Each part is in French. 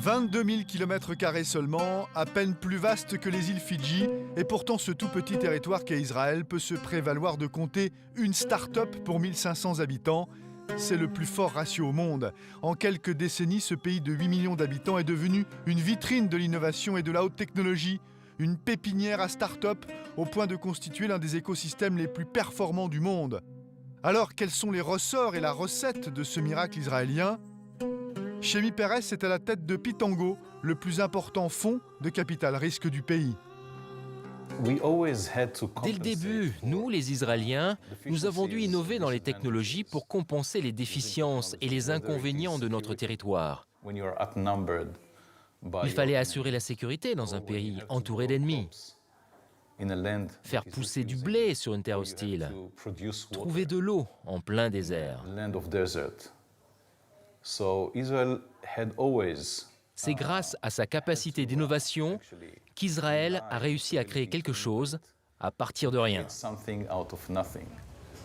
22 000 km² seulement, à peine plus vaste que les îles Fidji, et pourtant ce tout petit territoire qu'est Israël peut se prévaloir de compter une start-up pour 1500 habitants. C'est le plus fort ratio au monde. En quelques décennies, ce pays de 8 millions d'habitants est devenu une vitrine de l'innovation et de la haute technologie, une pépinière à start-up au point de constituer l'un des écosystèmes les plus performants du monde. Alors, quels sont les ressorts et la recette de ce miracle israélien ? Shemi Peres est à la tête de Pitango, le plus important fonds de capital risque du pays. Dès le début, nous, les Israéliens, nous avons dû innover dans les technologies pour compenser les déficiences et les inconvénients de notre territoire. Il fallait assurer la sécurité dans un pays entouré d'ennemis, faire pousser du blé sur une terre hostile, trouver de l'eau en plein désert. C'est grâce à sa capacité d'innovation qu'Israël a réussi à créer quelque chose à partir de rien.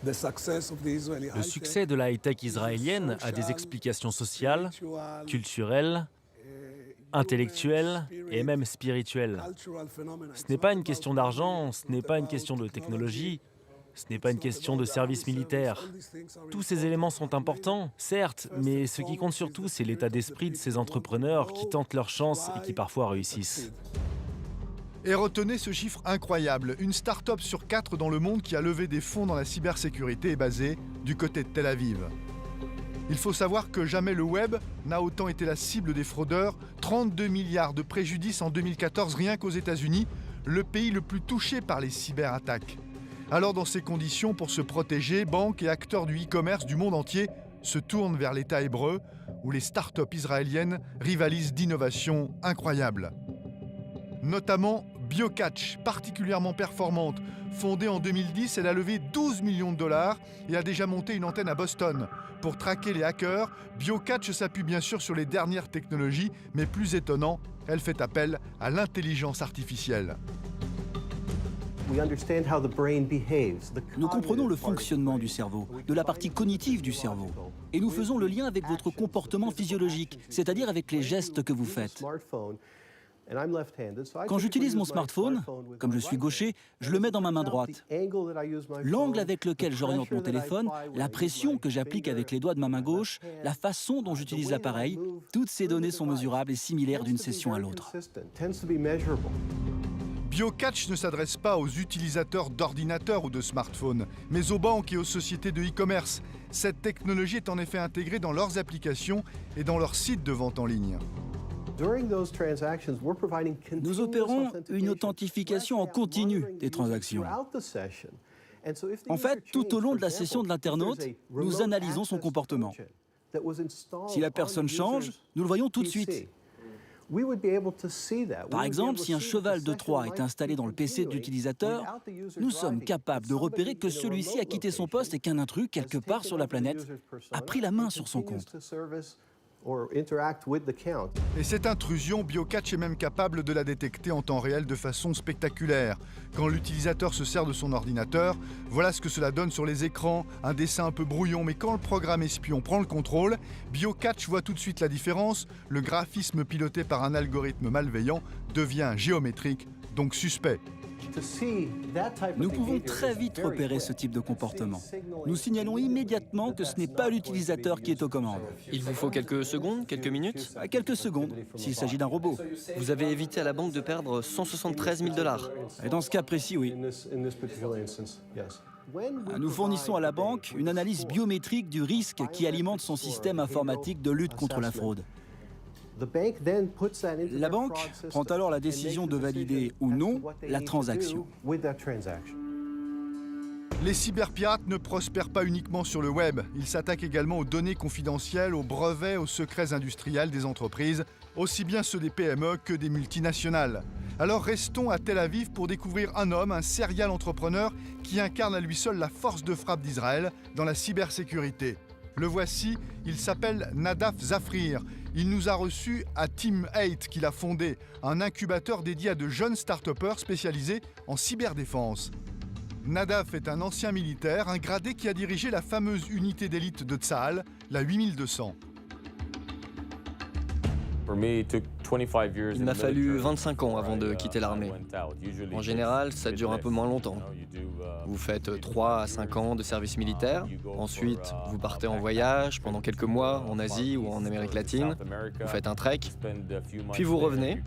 Le succès de la high-tech israélienne a des explications sociales, culturelles, intellectuelles et même spirituelles. Ce n'est pas une question d'argent, ce n'est pas une question de technologie, ce n'est pas une question de service militaire. Tous ces éléments sont importants, certes, mais ce qui compte surtout, c'est l'état d'esprit de ces entrepreneurs qui tentent leur chance et qui parfois réussissent. Et retenez ce chiffre incroyable, une start-up sur 4 dans le monde qui a levé des fonds dans la cybersécurité est basée du côté de Tel Aviv. Il faut savoir que jamais le web n'a autant été la cible des fraudeurs, 32 milliards de préjudices en 2014 rien qu'aux États-Unis, le pays le plus touché par les cyberattaques. Alors dans ces conditions, pour se protéger, banques et acteurs du e-commerce du monde entier se tournent vers l'État hébreu, où les start-up israéliennes rivalisent d'innovations incroyables. Notamment BioCatch, particulièrement performante. Fondée en 2010, elle a levé 12 millions de dollars et a déjà monté une antenne à Boston. Pour traquer les hackers, BioCatch s'appuie bien sûr sur les dernières technologies, mais plus étonnant, elle fait appel à l'intelligence artificielle. Nous comprenons le fonctionnement du cerveau, de la partie cognitive du cerveau. Et nous faisons le lien avec votre comportement physiologique, c'est-à-dire avec les gestes que vous faites. Quand j'utilise mon smartphone, comme je suis gaucher, je le mets dans ma main droite. L'angle avec lequel j'oriente mon téléphone, la pression que j'applique avec les doigts de ma main gauche, la façon dont j'utilise l'appareil, toutes ces données sont mesurables et similaires d'une session à l'autre. BioCatch ne s'adresse pas aux utilisateurs d'ordinateurs ou de smartphones, mais aux banques et aux sociétés de e-commerce. Cette technologie est en effet intégrée dans leurs applications et dans leurs sites de vente en ligne. Nous opérons une authentification en continu des transactions. En fait, tout au long de la session de l'internaute, nous analysons son comportement. Si la personne change, nous le voyons tout de suite. Par exemple, si un cheval de Troie est installé dans le PC de l'utilisateur, nous sommes capables de repérer que celui-ci a quitté son poste et qu'un intrus, quelque part sur la planète, a pris la main sur son compte. Et cette intrusion, BioCatch est même capable de la détecter en temps réel de façon spectaculaire. Quand l'utilisateur se sert de son ordinateur, voilà ce que cela donne sur les écrans, un dessin un peu brouillon, mais quand le programme espion prend le contrôle, BioCatch voit tout de suite la différence, le graphisme piloté par un algorithme malveillant devient géométrique, donc suspect. Nous pouvons très vite repérer ce type de comportement. Nous signalons immédiatement que ce n'est pas l'utilisateur qui est aux commandes. Il vous faut quelques secondes, quelques minutes ? Quelques secondes, s'il s'agit d'un robot. Vous avez évité à la banque de perdre 173 000 $. Et dans ce cas précis, oui. Nous fournissons à la banque une analyse biométrique du risque qui alimente son système informatique de lutte contre la fraude. La banque prend alors la décision de valider ou non la transaction. Les cyberpirates ne prospèrent pas uniquement sur le web. Ils s'attaquent également aux données confidentielles, aux brevets, aux secrets industriels des entreprises, aussi bien ceux des PME que des multinationales. Alors restons à Tel Aviv pour découvrir un homme, un serial entrepreneur qui incarne à lui seul la force de frappe d'Israël dans la cybersécurité. Le voici, il s'appelle Nadav Zafrir. Il nous a reçus à Team 8 qu'il a fondé, un incubateur dédié à de jeunes start-upers spécialisés en cyberdéfense. Nadav est un ancien militaire, un gradé qui a dirigé la fameuse unité d'élite de Tsahal, la 8200. Il m'a fallu 25 ans avant de quitter l'armée. En général, ça dure un peu moins longtemps. Vous faites 3 à 5 ans de service militaire. Ensuite, vous partez en voyage pendant quelques mois en Asie ou en Amérique latine. Vous faites un trek. Puis vous revenez.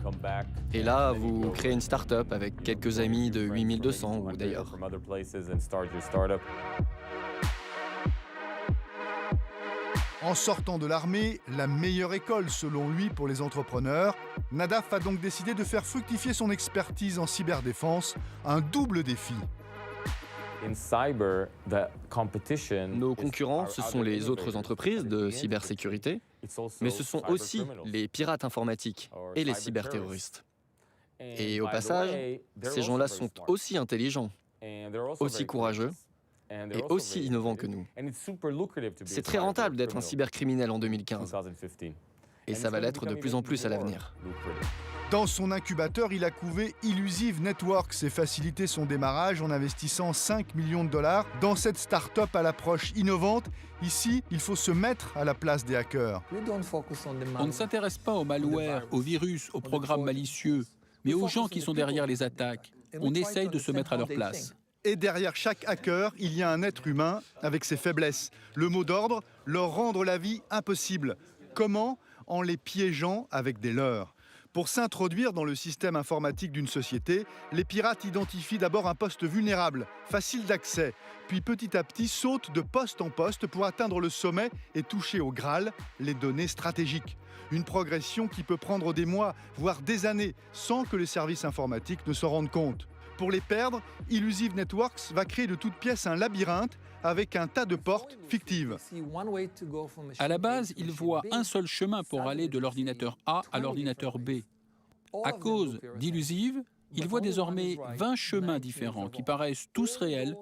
Et là, vous créez une start-up avec quelques amis de 8200 ou d'ailleurs. En sortant de l'armée, la meilleure école selon lui pour les entrepreneurs, Nadaf a donc décidé de faire fructifier son expertise en cyberdéfense, un double défi. Nos concurrents, ce sont les autres entreprises de cybersécurité, mais ce sont aussi les pirates informatiques et les cyberterroristes. Et au passage, ces gens-là sont aussi intelligents, aussi courageux et aussi innovants que nous. C'est très rentable d'être un cybercriminel en 2015. Et ça va l'être de plus en plus à l'avenir. Dans son incubateur, il a couvé Illusive Networks et facilité son démarrage en investissant 5 millions de dollars dans cette start-up à l'approche innovante. Ici, il faut se mettre à la place des hackers. On ne s'intéresse pas au malware, aux virus, aux programmes malicieux, mais aux gens qui sont derrière les attaques. On essaye de se mettre à leur place. Et derrière chaque hacker, il y a un être humain avec ses faiblesses. Le mot d'ordre, leur rendre la vie impossible. Comment ? En les piégeant avec des leurres. Pour s'introduire dans le système informatique d'une société, les pirates identifient d'abord un poste vulnérable, facile d'accès, puis petit à petit sautent de poste en poste pour atteindre le sommet et toucher au Graal, les données stratégiques. Une progression qui peut prendre des mois, voire des années, sans que les services informatiques ne s'en rendent compte. Pour les perdre, Illusive Networks va créer de toutes pièces un labyrinthe avec un tas de portes fictives. À la base, ils voient un seul chemin pour aller de l'ordinateur A à l'ordinateur B. À cause d'Illusive, ils voient désormais 20 chemins différents qui paraissent tous réels,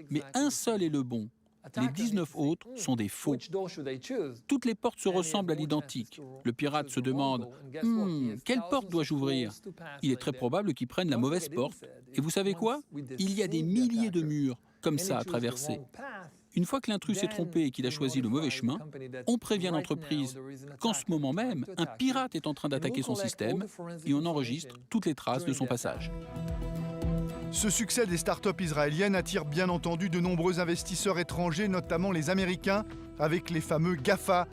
mais un seul est le bon. Les 19 autres sont des faux. Toutes les portes se ressemblent à l'identique. Le pirate se demande « Quelle porte dois-je ouvrir ?» Il est très probable qu'il prenne la mauvaise porte. Et vous savez quoi ? Il y a des milliers de murs comme ça à traverser. Une fois que l'intrus s'est trompé et qu'il a choisi le mauvais chemin, on prévient l'entreprise qu'en ce moment même, un pirate est en train d'attaquer son système et on enregistre toutes les traces de son passage. Ce succès des startups israéliennes attire bien entendu de nombreux investisseurs étrangers, notamment les Américains, avec les fameux GAFA,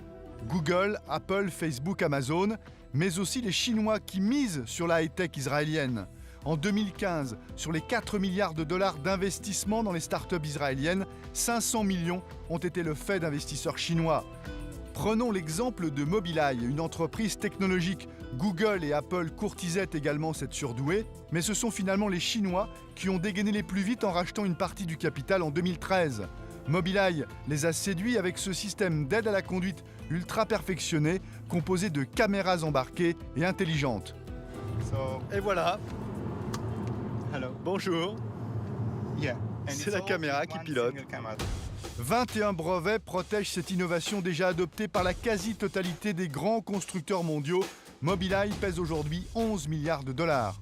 Google, Apple, Facebook, Amazon, mais aussi les Chinois qui misent sur la high-tech israélienne. En 2015, sur les 4 milliards de dollars d'investissement dans les startups israéliennes, 500 millions ont été le fait d'investisseurs chinois. Prenons l'exemple de Mobileye, une entreprise technologique. Google et Apple courtisaient également cette surdouée, mais ce sont finalement les Chinois qui ont dégainé les plus vite en rachetant une partie du capital en 2013. Mobileye les a séduits avec ce système d'aide à la conduite ultra perfectionné, composé de caméras embarquées et intelligentes. Et voilà. Bonjour. C'est la caméra qui pilote. 21 brevets protègent cette innovation déjà adoptée par la quasi-totalité des grands constructeurs mondiaux. Mobileye pèse aujourd'hui 11 milliards de dollars.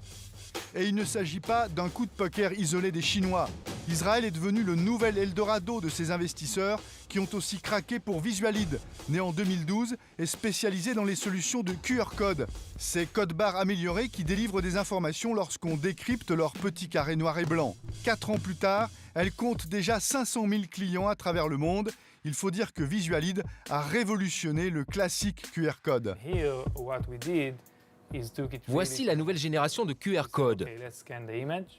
Et il ne s'agit pas d'un coup de poker isolé des Chinois. Israël est devenu le nouvel Eldorado de ces investisseurs qui ont aussi craqué pour Visualid, né en 2012 et spécialisé dans les solutions de QR code. Ces codes barres améliorés qui délivrent des informations lorsqu'on décrypte leurs petits carrés noirs et blancs. 4 ans plus tard, elle compte déjà 500 000 clients à travers le monde. Il faut dire que Visualid a révolutionné le classique QR code. Voici la nouvelle génération de QR code.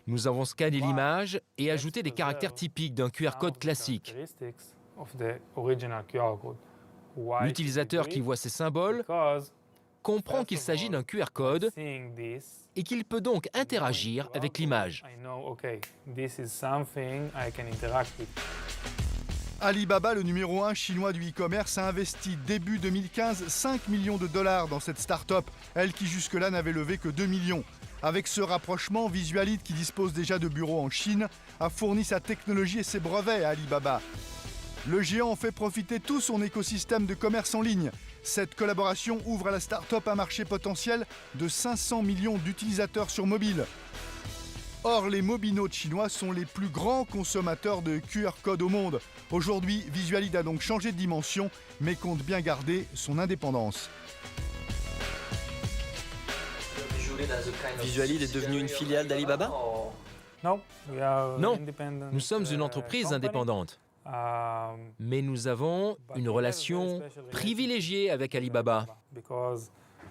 Nous avons scanné l'image et ajouté des caractères typiques d'un QR code classique. L'utilisateur qui voit ces symboles comprend qu'il s'agit d'un QR code et qu'il peut donc interagir avec l'image. Alibaba, le numéro 1 chinois du e-commerce, a investi début 2015 5 millions de dollars dans cette start-up, elle qui jusque-là n'avait levé que 2 millions. Avec ce rapprochement, Visualid, qui dispose déjà de bureaux en Chine, a fourni sa technologie et ses brevets à Alibaba. Le géant en fait profiter tout son écosystème de commerce en ligne. Cette collaboration ouvre à la start-up un marché potentiel de 500 millions d'utilisateurs sur mobile. Or, les mobinautes chinois sont les plus grands consommateurs de QR code au monde. Aujourd'hui, Visualid a donc changé de dimension, mais compte bien garder son indépendance. Visualid est devenu une filiale d'Alibaba? Non, nous sommes une entreprise indépendante. Mais nous avons une relation privilégiée avec Alibaba,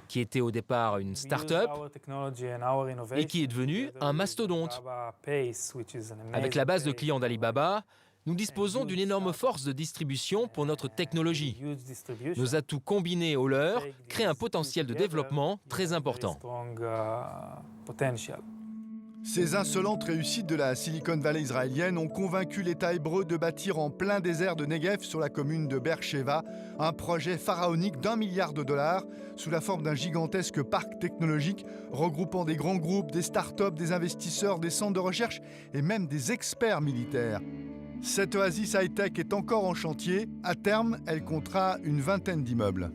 qui était au départ une start-up et qui est devenue un mastodonte. Avec la base de clients d'Alibaba, nous disposons d'une énorme force de distribution pour notre technologie. Nos atouts combinés aux leurs créent un potentiel de développement très important. Ces insolentes réussites de la Silicon Valley israélienne ont convaincu l'État hébreu de bâtir en plein désert de Negev, sur la commune de Beersheva, un projet pharaonique d'1 milliard de dollars sous la forme d'un gigantesque parc technologique regroupant des grands groupes, des start-up, des investisseurs, des centres de recherche et même des experts militaires. Cette oasis high-tech est encore en chantier. À terme, elle comptera une vingtaine d'immeubles.